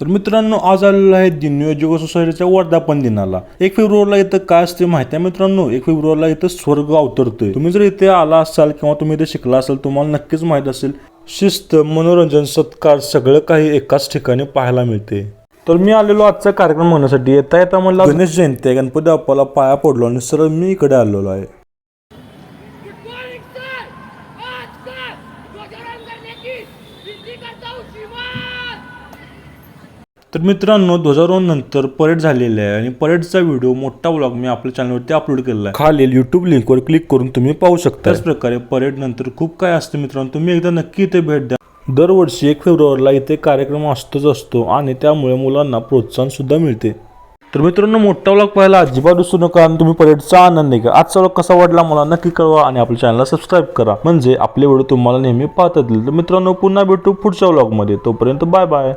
तर मित्रांनो, आज आलेलो आहे दिननियोजक युवा सोसायटीच्या वर्धापन दिनाला. 1 फेब्रुवारीला इथं काय असते माहिती आहे मित्रांनो? 1 फेब्रुवारीला इथं स्वर्ग अवतरतोय. तुम्ही जर इथे आला असाल किंवा तुम्ही इथे शिकला असाल, तुम्हाला नक्कीच माहित असेल, शिस्त, मनोरंजन, सत्कार सगळं काही एकाच ठिकाणी पाहायला मिळते. तर मी आलेलो आजचा कार्यक्रम होण्यासाठी. येता येता मला गणेश जयंती आहे, गणपती बाप्पाला पाया पडलो आणि सरळ मी इकडे आलेलो आहे. तर मित्रांनो, ध्वजारोहण नंतर परेड झालेली आहे आणि परेडचा व्हिडिओ मोठा व्लॉग मी आपल्या चॅनलवरती अपलोड केलेला आहे. खालील युट्यूब लिंकवर क्लिक करून तुम्ही पाहू शकता. त्याच प्रकारे परेड नंतर खूप काय असते मित्रांनो, तुम्ही एकदा नक्की इथे भेट द्या. दरवर्षी 1 फेब्रुवारीला इथे कार्यक्रम असतो आणि त्यामुळे मुलांना प्रोत्साहन सुद्धा मिळते. तर मित्रांनो, मोठा व्लॉग पाहायला अजिबात विसरू नका आणि तुम्ही परेडचा आनंद घ्या. आजचा व्लॉग कसा वाटला मला नक्की कळवा आणि आपल्या चॅनलला सबस्क्राईब करा, म्हणजे आपले व्हिडिओ तुम्हाला नेहमी पाहता येतील. तर मित्रांनो, पुन्हा भेटू पुढच्या व्लॉगमध्ये. तोपर्यंत बाय बाय.